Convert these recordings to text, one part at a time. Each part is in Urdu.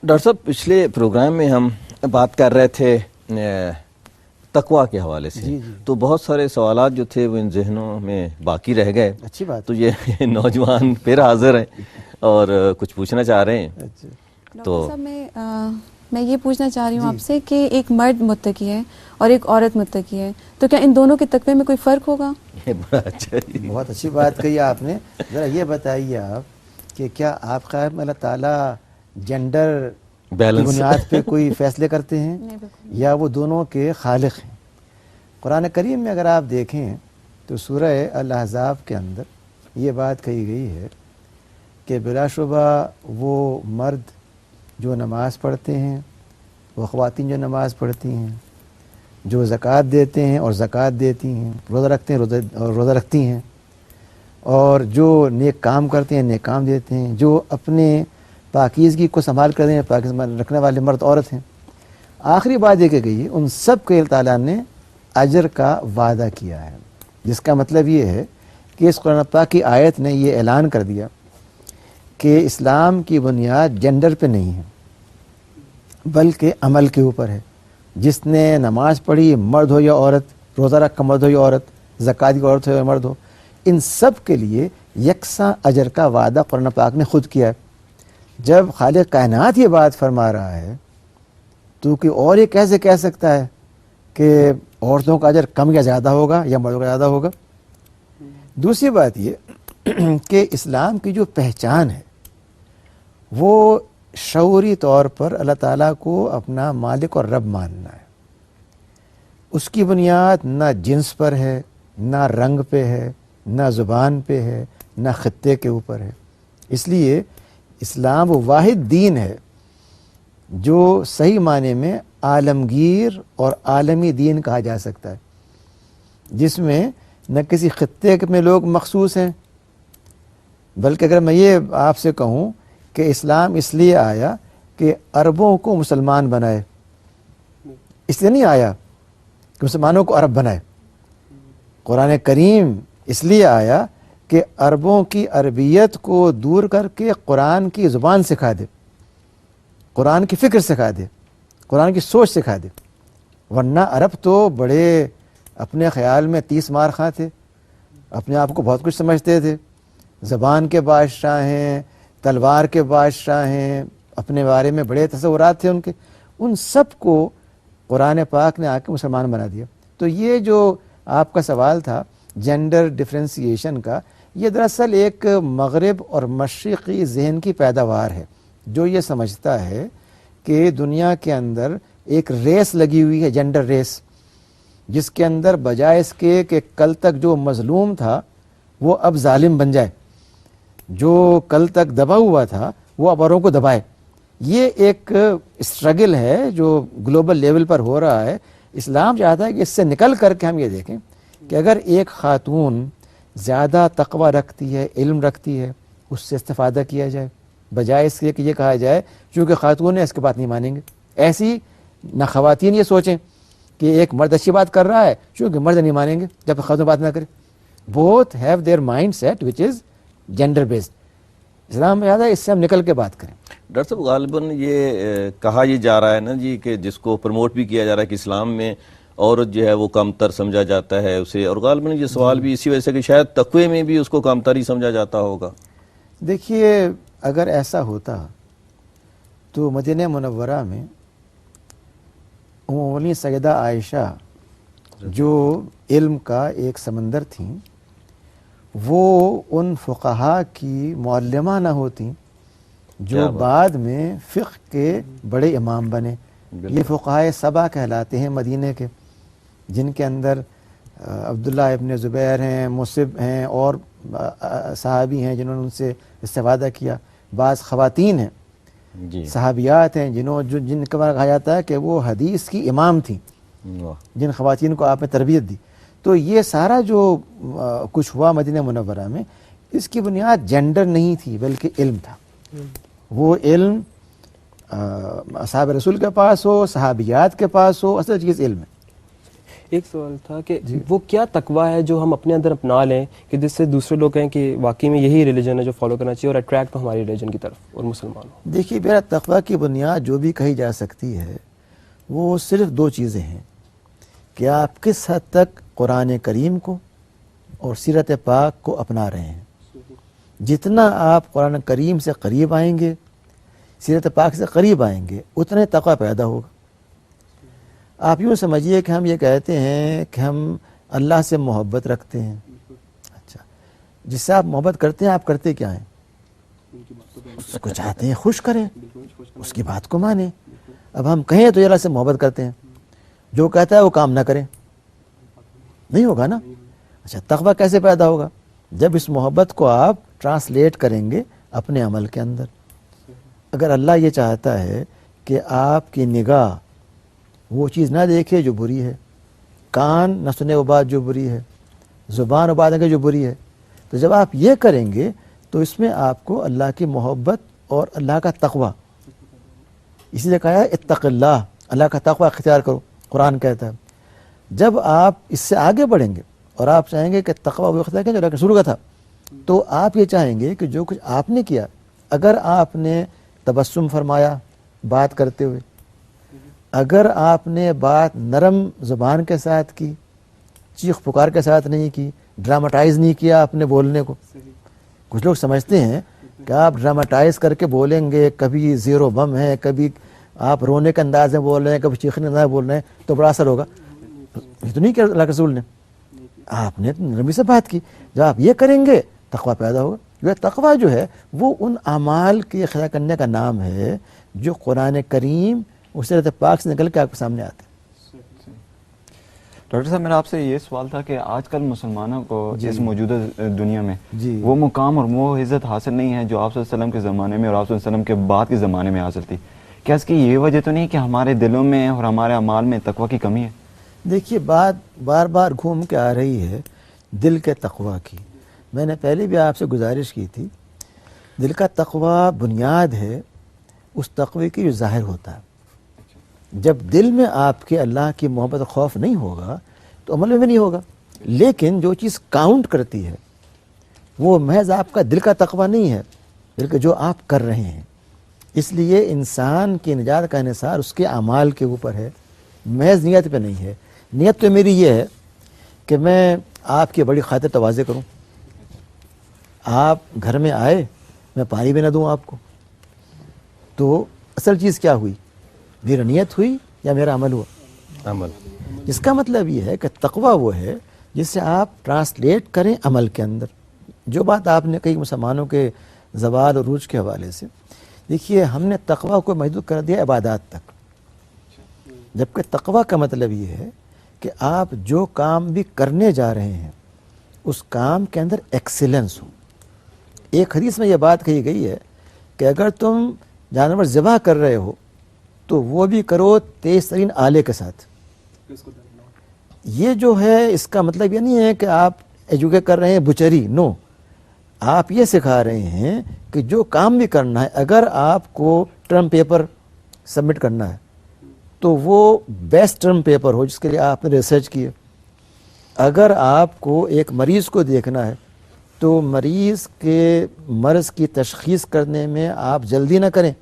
ڈاکٹر صاحب پچھلے پروگرام میں ہم بات کر رہے تھے تقویٰ کے حوالے سے، تو بہت سارے سوالات جو تھے وہ ان ذہنوں میں باقی رہ گئے. اچھی بات. تو یہ نوجوان پھر حاضر ہیں اور کچھ پوچھنا چاہ رہے ہیں. ڈاکٹر صاحب میں یہ پوچھنا چاہ رہی ہوں آپ سے کہ ایک مرد متقی ہے اور ایک عورت متقی ہے، تو کیا ان دونوں کے تقوی میں کوئی فرق ہوگا؟ بہت اچھی بات کہی آپ نے. ذرا یہ بتائیے آپ کہ کیا آپ خیال میں اللہ تعالیٰ جینڈر کی بنیاد پہ کوئی فیصلے کرتے ہیں یا وہ دونوں کے خالق ہیں؟ قرآن کریم میں اگر آپ دیکھیں تو سورہ الاحزاب کے اندر یہ بات کہی گئی ہے کہ بلا شبہ وہ مرد جو نماز پڑھتے ہیں، وہ خواتین جو نماز پڑھتی ہیں، جو زکوٰۃ دیتے ہیں اور زکوٰۃ دیتی ہیں، روزہ رکھتے ہیں اور روزہ رکھتی ہیں، اور جو نیک کام کرتے ہیں نیک کام دیتے ہیں، جو اپنے پاکیزگی کو سنبھال کر ہیں، پاکیزگی رکھنے والے مرد عورت ہیں. آخری بات یہ کہ گئی ان سب کے اللہ تعالیٰ نے اجر کا وعدہ کیا ہے، جس کا مطلب یہ ہے کہ اس قرآن پاک کی آیت نے یہ اعلان کر دیا کہ اسلام کی بنیاد جینڈر پہ نہیں ہے بلکہ عمل کے اوپر ہے. جس نے نماز پڑھی، مرد ہو یا عورت، روزہ رکھا مرد ہو یا عورت، زکوٰۃ کی عورت ہو یا مرد ہو، ان سب کے لیے یکساں اجر کا وعدہ قرآن پاک نے خود کیا ہے. جب خالق کائنات یہ بات فرما رہا ہے تو کہ اور یہ کیسے کہہ سکتا ہے کہ عورتوں کا اجر کم یا زیادہ ہوگا یا مردوں کا زیادہ ہوگا؟ دوسری بات یہ کہ اسلام کی جو پہچان ہے وہ شعوری طور پر اللہ تعالیٰ کو اپنا مالک اور رب ماننا ہے. اس کی بنیاد نہ جنس پر ہے، نہ رنگ پہ ہے، نہ زبان پہ ہے، نہ خطے کے اوپر ہے. اس لیے اسلام وہ واحد دین ہے جو صحیح معنی میں عالمگیر اور عالمی دین کہا جا سکتا ہے، جس میں نہ کسی خطے میں لوگ مخصوص ہیں، بلکہ اگر میں یہ آپ سے کہوں کہ اسلام اس لیے آیا کہ عربوں کو مسلمان بنائے، اس لیے نہیں آیا کہ مسلمانوں کو عرب بنائے. قرآن کریم اس لیے آیا کہ عربوں کی عربیت کو دور کر کے قرآن کی زبان سکھا دے، قرآن کی فکر سکھا دے، قرآن کی سوچ سکھا دے. ورنہ عرب تو بڑے اپنے خیال میں 30 مار خاں تھے، اپنے آپ کو بہت کچھ سمجھتے تھے، زبان کے بادشاہ ہیں، تلوار کے بادشاہ ہیں، اپنے بارے میں بڑے تصورات تھے ان کے. ان سب کو قرآن پاک نے آ کے مسلمان بنا دیا. تو یہ جو آپ کا سوال تھا جینڈر ڈفرینسیشن کا، یہ دراصل ایک مغرب اور مشرقی ذہن کی پیداوار ہے جو یہ سمجھتا ہے کہ دنیا کے اندر ایک ریس لگی ہوئی ہے، جینڈر ریس، جس کے اندر بجائے اس کے کہ کل تک جو مظلوم تھا وہ اب ظالم بن جائے، جو کل تک دبا ہوا تھا وہ اب اوروں کو دبائے. یہ ایک اسٹرگل ہے جو گلوبل لیول پر ہو رہا ہے. اسلام چاہتا ہے کہ اس سے نکل کر کے ہم یہ دیکھیں کہ اگر ایک خاتون زیادہ تقوی رکھتی ہے، علم رکھتی ہے، اس سے استفادہ کیا جائے، بجائے اس کے کہ یہ کہا جائے چونکہ خاتون ہے اس کے بات نہیں مانیں گے. ایسی نہ خواتین یہ سوچیں کہ ایک مرد اچھی بات کر رہا ہے چونکہ مرد نہیں مانیں گے جب خاتون بات نہ کرے. Both have their mind set which is gender based. اسلام میں ہے اس سے ہم نکل کے بات کریں. ڈاکٹر صاحب غالباً یہ کہا یہ جا رہا ہے نا جی کہ جس کو پروموٹ بھی کیا جا رہا ہے کہ اسلام میں عورت جو ہے وہ کم تر سمجھا جاتا ہے اسے، اور غالباً یہ سوال بھی اسی وجہ سے کہ شاید تقوی میں بھی اس کو کم تر ہی سمجھا جاتا ہوگا. دیکھیے اگر ایسا ہوتا تو مدینہ منورہ میں ام سیدہ عائشہ جو علم کا ایک سمندر تھیں، وہ ان فقہا کی معلمہ نہ ہوتی جو بعد میں فقہ کے بڑے امام بنے. یہ فقہائے سبع کہلاتے ہیں مدینہ کے، جن کے اندر عبداللہ ابن زبیر ہیں، مصعب ہیں، اور صحابی ہیں جنہوں نے ان سے استفادہ کیا. بعض خواتین ہیں صحابیات ہیں جن کا کہا جاتا ہے کہ وہ حدیث کی امام تھیں، جن خواتین کو آپ نے تربیت دی. تو یہ سارا جو کچھ ہوا مدینہ منورہ میں، اس کی بنیاد جینڈر نہیں تھی بلکہ علم تھا. وہ علم اصحاب رسول کے پاس ہو، صحابیات کے پاس ہو، اصل چیز علم ہے. ایک سوال تھا کہ وہ کیا تقوی ہے جو ہم اپنے اندر اپنا لیں کہ جس سے دوسرے لوگ کہیں کہ واقعی میں یہی ریلیجن ہے جو فالو کرنا چاہیے اور اٹریکٹ ہو ہماری ریلیجن کی طرف اور مسلمان ہو؟ دیکھیے میرا تقوی کی بنیاد جو بھی کہی جا سکتی ہے وہ صرف دو چیزیں ہیں کہ آپ کس حد تک قرآن کریم کو اور سیرت پاک کو اپنا رہے ہیں. جتنا آپ قرآن کریم سے قریب آئیں گے، سیرت پاک سے قریب آئیں گے، اتنے تقوی پیدا ہوگا. آپ یوں سمجھیے کہ ہم یہ کہتے ہیں کہ ہم اللہ سے محبت رکھتے ہیں. اچھا، جس سے آپ محبت کرتے ہیں آپ کرتے کیا ہیں؟ اس کو چاہتے ہیں خوش کریں، اس کی بات کو مانیں. اب ہم کہیں تو اللہ سے محبت کرتے ہیں، جو کہتا ہے وہ کام نہ کریں، نہیں ہوگا نا. اچھا، تقوی کیسے پیدا ہوگا؟ جب اس محبت کو آپ ٹرانسلیٹ کریں گے اپنے عمل کے اندر. اگر اللہ یہ چاہتا ہے کہ آپ کی نگاہ وہ چیز نہ دیکھے جو بری ہے، کان نہ سنے وہ بات جو بری ہے، زبان وہ بات ہے جو بری ہے، تو جب آپ یہ کریں گے تو اس میں آپ کو اللہ کی محبت اور اللہ کا تقوی، اسی لیے کہا ہے اتق اللہ، اللہ کا تقوی اختیار کرو، قرآن کہتا ہے. جب آپ اس سے آگے بڑھیں گے اور آپ چاہیں گے کہ تقوی وہ اختیار کریں جو اللہ کے رسول کا تھا، تو آپ یہ چاہیں گے کہ جو کچھ آپ نے کیا، اگر آپ نے تبسم فرمایا بات کرتے ہوئے، اگر آپ نے بات نرم زبان کے ساتھ کی، چیخ پکار کے ساتھ نہیں کی، ڈراماٹائز نہیں کیا اپنے بولنے کو. کچھ لوگ سمجھتے ہیں کہ آپ ڈراماٹائز کر کے بولیں گے، کبھی زیرو بم ہے، کبھی آپ رونے کے انداز میں بول رہے ہیں، کبھی چیخنے کے انداز میں بول رہے ہیں تو بڑا اثر ہوگا. یہ تو نہیں کیا اللہ کے رسول نے، آپ نے نرمی سے بات کی. جب آپ یہ کریں گے تقوی پیدا ہوگا. یہ تقوی جو ہے وہ ان اعمال کے اختیار کرنے کا نام ہے جو قرآن کریم اور سیرت پاک سے نکل کے آپ کے سامنے آتے ہیں. ڈاکٹر صاحب، میرا آپ سے یہ سوال تھا کہ آج کل مسلمانوں کو اس موجودہ دنیا میں جی وہ مقام اور وہ عزت حاصل نہیں ہے جو آپ صلی اللہ علیہ وسلم کے زمانے میں اور آپ صلی اللہ علیہ وسلم کے بعد کے زمانے میں حاصل تھی. کیا اس کی یہ وجہ تو نہیں کہ ہمارے دلوں میں اور ہمارے اعمال میں تقوی کی کمی ہے؟ دیکھیے بات بار بار گھوم کے آ رہی ہے دل کے تقوی کی. میں نے پہلے بھی آپ سے گزارش کی تھی، دل کا تقوی بنیاد ہے اس تقوی کی جو ظاہر ہوتا ہے. جب دل میں آپ کے اللہ کی محبت خوف نہیں ہوگا تو عمل میں بھی نہیں ہوگا. لیکن جو چیز کاؤنٹ کرتی ہے وہ محض آپ کا دل کا تقوی نہیں ہے بلکہ جو آپ کر رہے ہیں. اس لیے انسان کی نجات کا انحصار اس کے اعمال کے اوپر ہے، محض نیت پہ نہیں ہے. نیت تو میری یہ ہے کہ میں آپ کی بڑی خاطر تواضع کروں، آپ گھر میں آئے میں پانی بھی نہ دوں آپ کو، تو اصل چیز کیا ہوئی؟ میرا نیت ہوئی یا میرا عمل ہوا؟ عمل. اس کا مطلب یہ ہے کہ تقوی وہ ہے جس سے آپ ٹرانسلیٹ کریں عمل کے اندر. جو بات آپ نے کہی مسلمانوں کے زوال اور عروج کے حوالے سے، دیکھیے ہم نے تقوی کو محدود کر دیا عبادات تک، جبکہ تقوی کا مطلب یہ ہے کہ آپ جو کام بھی کرنے جا رہے ہیں اس کام کے اندر ایکسیلنس ہو. ایک حدیث میں یہ بات کہی گئی ہے کہ اگر تم جانور ذبح کر رہے ہو تو وہ بھی کرو تیز ترین آلے کے ساتھ. یہ جو ہے اس کا مطلب یہ نہیں ہے کہ آپ ایجوکیٹ کر رہے ہیں بچری، نو. آپ یہ سکھا رہے ہیں کہ جو کام بھی کرنا ہے، اگر آپ کو ٹرم پیپر سبمٹ کرنا ہے تو وہ بیسٹ ٹرم پیپر ہو جس کے لیے آپ نے ریسرچ کی ہے. اگر آپ کو ایک مریض کو دیکھنا ہے تو مریض کے مرض کی تشخیص کرنے میں آپ جلدی نہ کریں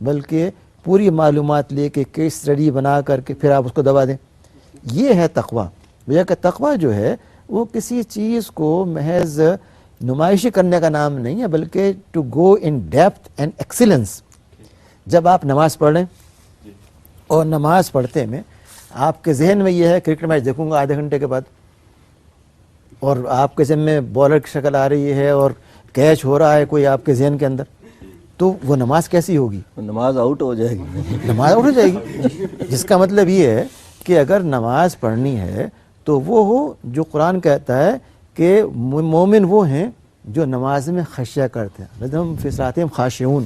بلکہ پوری معلومات لے کے کیس اسٹڈی بنا کر کے پھر آپ اس کو دوا دیں. یہ ہے تقوی. یہ کہ تقوی جو ہے وہ کسی چیز کو محض نمائشی کرنے کا نام نہیں ہے بلکہ to go in depth and excellence. جب آپ نماز پڑھ رہے ہیں اور نماز پڑھتے میں آپ کے ذہن میں یہ ہے کرکٹ میچ دیکھوں گا آدھے گھنٹے کے بعد، اور آپ کے ذہن میں بالر کی شکل آ رہی ہے اور کیچ ہو رہا ہے کوئی آپ کے ذہن کے اندر، تو وہ نماز کیسی ہوگی؟ نماز آؤٹ ہو جائے گی. نماز آؤٹ ہو جائے گی. جس کا مطلب یہ ہے کہ اگر نماز پڑھنی ہے تو وہ ہو جو قرآن کہتا ہے کہ مومن وہ ہیں جو نماز میں خشیہ کرتے ہیں، لَذَّهُمْ فِي صَلَاتِهِمْ خَاشِعُونَ.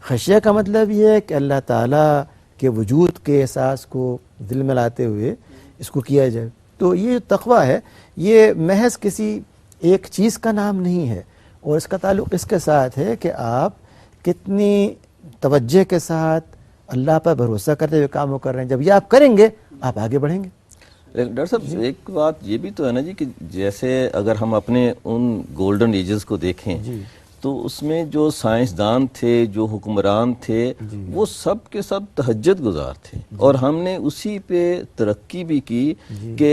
خشیہ کا مطلب یہ ہے کہ اللہ تعالیٰ کے وجود کے احساس کو دل میں لاتے ہوئے اس کو کیا جائے. تو یہ تقوی ہے یہ محض کسی ایک چیز کا نام نہیں ہے، اور اس کا تعلق اس کے ساتھ ہے کہ آپ کتنی توجہ کے ساتھ اللہ پر بھروسہ کرتے ہوئے کام کر رہے ہیں. جب یہ آپ کریں گے آپ آگے بڑھیں گے. ڈاکٹر صاحب ایک بات یہ بھی تو ہے نا جی کہ جیسے اگر ہم اپنے ان گولڈن ایجز کو دیکھیں تو اس میں جو سائنسدان تھے، جو حکمران تھے، وہ سب کے سب تہجد گزار تھے، اور ہم نے اسی پہ ترقی بھی کی کہ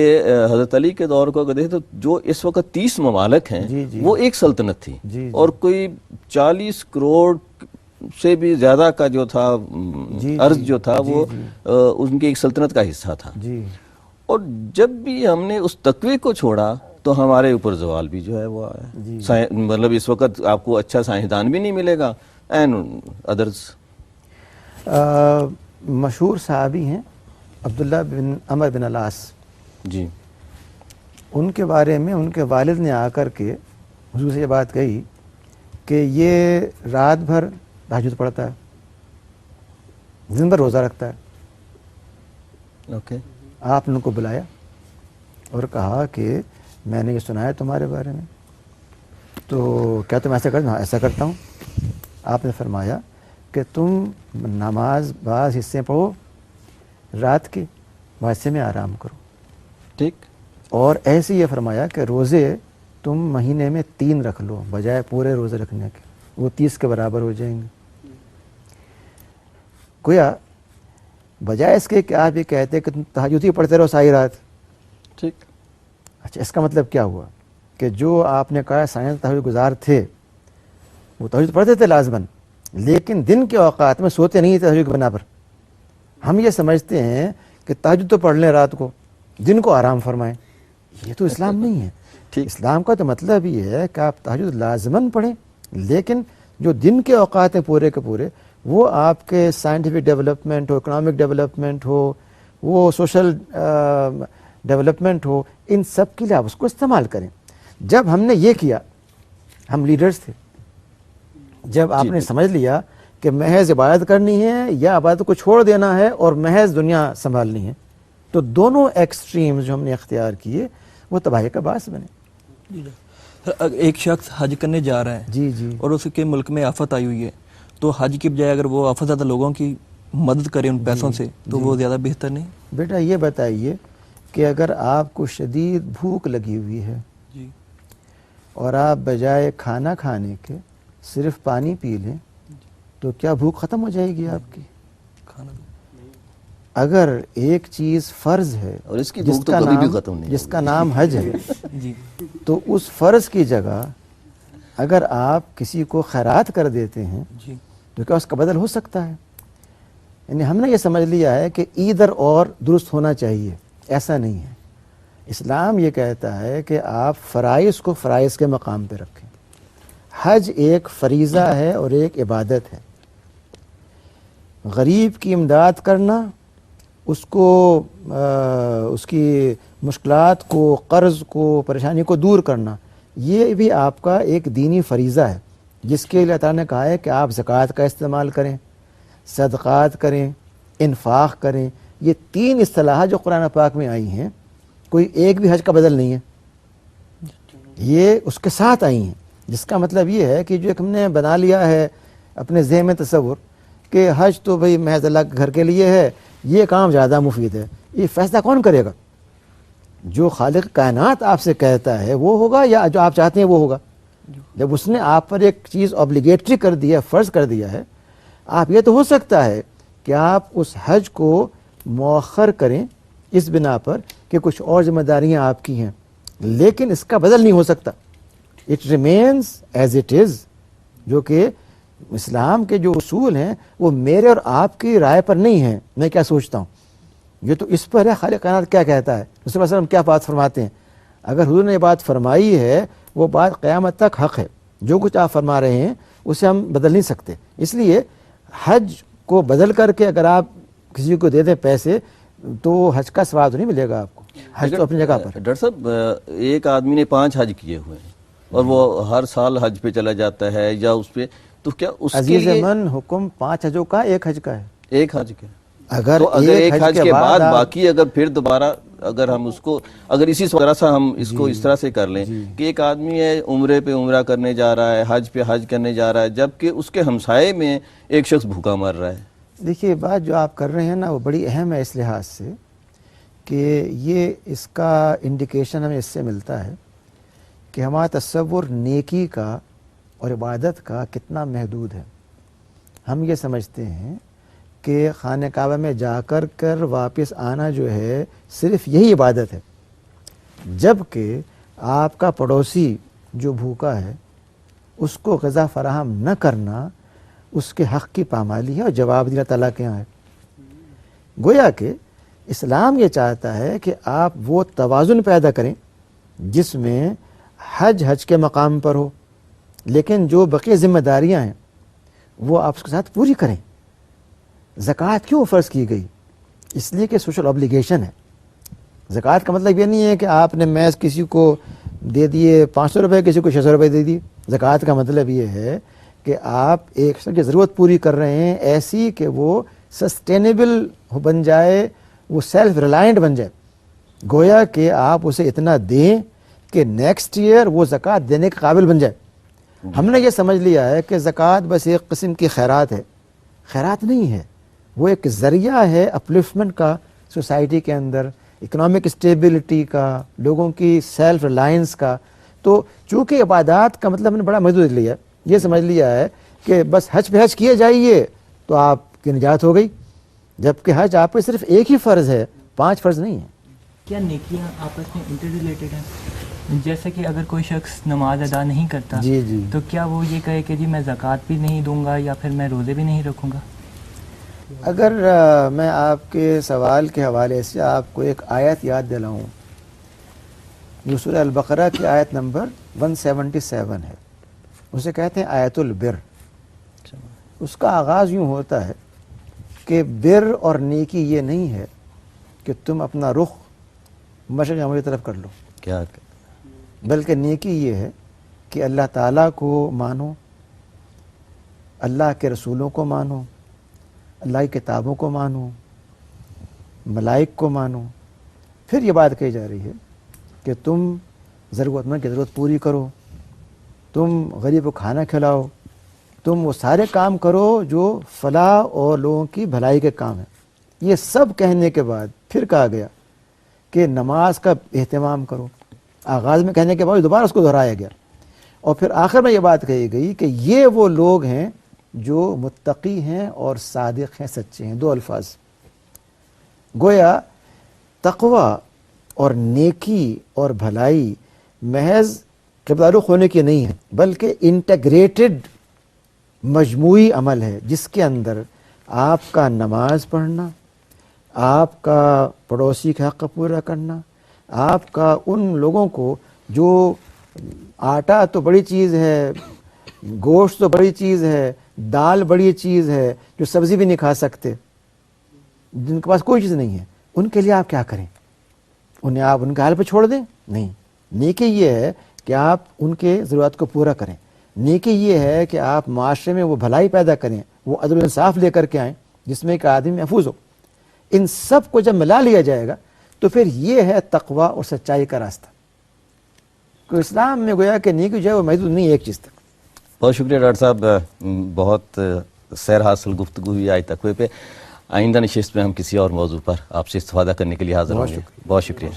حضرت علی کے دور کو اگر دیکھیں تو جو اس وقت 30 ممالک ہیں وہ ایک سلطنت تھی، اور کوئی 40 کروڑ سے بھی زیادہ کا جو تھا ارض جو تھا وہ ان کی ایک سلطنت کا حصہ تھا. اور جب بھی ہم نے اس تقوی کو چھوڑا تو ہمارے اوپر زوال بھی جو ہے وہ آیا. مطلب اس وقت آپ کو اچھا سائنسدان بھی نہیں ملے گا اینڈ ادرز. مشہور صحابی ہیں عبداللہ بن عمر بن العاص جی، ان کے بارے میں ان کے والد نے آ کر کے حضور سے یہ بات کہی کہ یہ رات بھر تہجد پڑھتا ہے، دن بھر روزہ رکھتا ہے. اوکے. آپ نے ان کو بلایا اور کہا کہ میں نے یہ سنا ہے تمہارے بارے میں، تو کیا تم ایسا کرتے؟ ہاں ایسا کرتا ہوں. آپ نے فرمایا کہ تم نماز بعض حصے پڑھو رات کے، بعض حصے میں آرام کرو. ٹھیک. اور ایسے یہ فرمایا کہ روزے تم مہینے میں 3 رکھ لو بجائے پورے روزے رکھنے کے، وہ 30 کے برابر ہو جائیں گے. گویا بجائے اس کے کہ آپ یہ کہتے کہ تم تہجد ہی پڑھتے رہو ساری رات. ٹھیک. اچھا، اس کا مطلب کیا ہوا کہ جو آپ نے کہا سائنس تہجد گزار تھے وہ تہجد پڑھتے تھے لازماً، لیکن دن کے اوقات میں سوتے نہیں تھے تہجد کی بنا پر. ہم یہ سمجھتے ہیں کہ تہجد تو پڑھ لیں رات کو، دن کو آرام فرمائیں. یہ تو اسلام نہیں ہے. اسلام کا تو مطلب یہ ہے کہ آپ تہجد لازماً پڑھیں، لیکن جو دن کے اوقات ہیں پورے کے پورے وہ آپ کے سائنٹیفک ڈیولپمنٹ ہو، اکنامک ڈیولپمنٹ ہو، وہ سوشل ڈیولپمنٹ ہو، ان سب کے لیے آپ اس کو استعمال کریں. جب ہم نے یہ کیا، ہم لیڈرز تھے، جب آپ نے سمجھ لیا کہ محض عبادت کرنی ہے یا عبادت کو چھوڑ دینا ہے اور محض دنیا سنبھالنی ہے، تو دونوں ایکسٹریمز جو ہم نے اختیار کیے وہ تباہی کا باعث بنے. ایک شخص حج کرنے جا رہا ہے جی اور اس کے ملک میں آفت آئی ہوئی ہے، تو حج کی بجائے اگر وہ آفت زدہ لوگوں کی مدد کرے ان پیسوں سے تو وہ زیادہ بہتر نہیں؟ بیٹا یہ بتائیے کہ اگر آپ کو شدید بھوک لگی ہوئی ہے جی، اور آپ بجائے کھانا کھانے کے صرف پانی پی لیں تو کیا بھوک ختم ہو جائے گی آپ کی؟ کھانا اگر ایک چیز فرض ہے اور اس کی بھوک تو کبھی بھی ختم نہیں جس کا نام حج ہے، جی تو اس فرض کی جگہ اگر آپ کسی کو خیرات کر دیتے ہیں جی تو کیا اس کا بدل ہو سکتا ہے؟ یعنی ہم نے یہ سمجھ لیا ہے کہ ایدر اور درست ہونا چاہیے، ایسا نہیں ہے. اسلام یہ کہتا ہے کہ آپ فرائض کو فرائض کے مقام پہ رکھیں. حج ایک فریضہ ہے اور ایک عبادت ہے. غریب کی امداد کرنا، اس کو اس کی مشکلات کو، قرض کو، پریشانی کو دور کرنا، یہ بھی آپ کا ایک دینی فریضہ ہے جس کے لیے تعالیٰ نے کہا ہے کہ آپ زکوٰۃ کا استعمال کریں، صدقات کریں، انفاق کریں. یہ 3 اصطلاحات جو قرآن پاک میں آئی ہیں، کوئی ایک بھی حج کا بدل نہیں ہے، یہ اس کے ساتھ آئی ہیں. جس کا مطلب یہ ہے کہ جو ایک ہم نے بنا لیا ہے اپنے ذہن میں تصور کہ حج تو بھئی محض اللہ کے گھر کے لیے ہے، یہ کام زیادہ مفید ہے، یہ فیصلہ کون کرے گا؟ جو خالق کائنات آپ سے کہتا ہے وہ ہوگا یا جو آپ چاہتے ہیں وہ ہوگا؟ جب اس نے آپ پر ایک چیز اوبلیگیٹری کر دیا، فرض کر دیا ہے، آپ یہ تو ہو سکتا ہے کہ آپ اس حج کو مؤخر کریں اس بنا پر کہ کچھ اور ذمہ داریاں آپ کی ہیں، لیکن اس کا بدل نہیں ہو سکتا. It remains as it is. جو کہ اسلام کے جو اصول ہیں وہ میرے اور آپ کی رائے پر نہیں ہیں، میں کیا سوچتا ہوں، یہ تو اس پر ہے خالق کائنات کیا کہتا ہے، رسول اللہ صلی اللہ علیہ وسلم کیا بات فرماتے ہیں. اگر حضور نے یہ بات فرمائی ہے وہ بات قیامت تک حق ہے. جو کچھ آپ فرما رہے ہیں اسے ہم بدل نہیں سکتے. اس لیے حج کو بدل کر کے اگر آپ کسی کو دے دیں پیسے تو حج کا ثواب تو نہیں ملے گا آپ کو. حج تو اپنی جگہ پر. ڈاکٹر صاحب ایک آدمی نے 5 حج کیے ہوئے ہیں اور وہ ہر سال حج پہ چلا جاتا ہے یا اس پہ، تو کیا اس کے عزیز لیے من حکم 5 حجوں کا ایک حج کا ہے. ایک حج کا اگر تو اگر ایک حج کے بعد آپ باقی اگر پھر دوبارہ اگر ہم اس کو اگر اسی طرح سے ہم اس کو اس طرح سے کر لیں کہ ایک آدمی ہے عمرے پہ عمرہ کرنے جا رہا ہے، حج پہ حج کرنے جا رہا ہے، جبکہ اس کے ہمسائے میں ایک شخص بھوکا مر رہا ہے. دیکھیے بات جو آپ کر رہے ہیں نا وہ بڑی اہم ہے اس لحاظ سے کہ یہ اس کا انڈیکیشن ہمیں اس سے ملتا ہے کہ ہمارا تصور نیکی کا اور عبادت کا کتنا محدود ہے. ہم یہ سمجھتے ہیں کہ خانہ کعبہ میں جا کر واپس آنا جو ہے صرف یہی عبادت ہے، جبکہ آپ کا پڑوسی جو بھوکا ہے اس کو غذا فراہم نہ کرنا اس کے حق کی پامالی ہے اور جواب اللہ تعالیٰ کے یہاں ہے. گویا کہ اسلام یہ چاہتا ہے کہ آپ وہ توازن پیدا کریں جس میں حج کے مقام پر ہو، لیکن جو بقیہ ذمہ داریاں ہیں وہ آپ اس کے ساتھ پوری کریں. زکوٰۃ کیوں فرض کی گئی؟ اس لیے کہ سوشل اوبلیگیشن ہے. زکوٰۃ کا مطلب یہ نہیں ہے کہ آپ نے محض کسی کو دے دیے 500 روپے، کسی کو 600 روپے دے دیے. زکوٰۃ کا مطلب یہ ہے کہ آپ ایک شخص کی ضرورت پوری کر رہے ہیں ایسی کہ وہ سسٹینیبل بن جائے، وہ سیلف ریلائنٹ بن جائے. گویا کہ آپ اسے اتنا دیں کہ نیکسٹ ایئر وہ زکوٰۃ دینے کے قابل بن جائے. ہم نے یہ سمجھ لیا ہے کہ زکوٰۃ بس ایک قسم کی خیرات ہے. خیرات نہیں ہے، وہ ایک ذریعہ ہے اپلفٹمنٹ کا سوسائٹی کے اندر، اکنامک اسٹیبلٹی کا، لوگوں کی سیلف ریلائنس کا. تو چونکہ عبادات کا مطلب ہم نے بڑا محدود لیا، یہ سمجھ لیا ہے کہ بس حج پہ حج کیے جائیے تو آپ کی نجات ہو گئی، جبکہ حج آپ پہ صرف ایک ہی فرض ہے، 5 فرض نہیں ہیں. کیا نیکیاں آپس میں انٹر ریلیٹڈ ہیں؟ جیسے کہ اگر کوئی شخص نماز ادا نہیں کرتا جی تو کیا وہ یہ کہے کہ جی میں زکوٰۃ بھی نہیں دوں گا یا پھر میں روزے بھی نہیں رکھوں گا؟ اگر میں آپ کے سوال کے حوالے سے آپ کو ایک آیت یاد دلاؤں جو سورہ البقرہ کی آیت نمبر 177 ہے، اسے کہتے ہیں آیت البر. اس کا آغاز یوں ہوتا ہے کہ بر اور نیکی یہ نہیں ہے کہ تم اپنا رخ مشرق یا مغرب کی طرف کر لو، کیا بلکہ نیکی یہ ہے کہ اللہ تعالیٰ کو مانو، اللہ کے رسولوں کو مانو، اللہ کی کتابوں کو مانو، ملائک کو مانو. پھر یہ بات کہی جا رہی ہے کہ تم ضرورت مند کی ضرورت پوری کرو، تم غریب کو کھانا کھلاؤ، تم وہ سارے کام کرو جو فلاح اور لوگوں کی بھلائی کے کام ہیں. یہ سب کہنے کے بعد پھر کہا گیا کہ نماز کا اہتمام کرو. آغاز میں کہنے کے بعد دوبارہ اس کو دہرایا گیا اور پھر آخر میں یہ بات کہی گئی کہ یہ وہ لوگ ہیں جو متقی ہیں اور صادق ہیں، سچے ہیں. 2 الفاظ. گویا تقوی اور نیکی اور بھلائی محض قبلہ رخ ہونے کی نہیں ہے، بلکہ انٹیگریٹڈ مجموعی عمل ہے جس کے اندر آپ کا نماز پڑھنا، آپ کا پڑوسی کا حق پورا کرنا، آپ کا ان لوگوں کو جو آٹا تو بڑی چیز ہے، گوشت تو بڑی چیز ہے، دال بڑی چیز ہے، جو سبزی بھی نہیں کھا سکتے، جن کے پاس کوئی چیز نہیں ہے، ان کے لیے آپ کیا کریں؟ انہیں آپ ان کے حال پہ چھوڑ دیں؟ نہیں. نیکی یہ ہے کہ آپ ان کے ضرورت کو پورا کریں. نیکی یہ ہے کہ آپ معاشرے میں وہ بھلائی پیدا کریں، وہ عدل و انصاف لے کر کے آئیں جس میں ایک آدمی محفوظ ہو. ان سب کو جب ملا لیا جائے گا تو پھر یہ ہے تقوی اور سچائی کا راستہ. تو اسلام میں گویا کہ نیکی جو ہے وہ محدود نہیں ہے ایک چیز تک. بہت شکریہ ڈاکٹر صاحب، بہت سیر حاصل گفتگو ہوئی آج تقوی پہ. آئندہ نشست میں ہم کسی اور موضوع پر آپ سے استفادہ کرنے کے لیے حاضر ہوں گے. بہت شکریہ.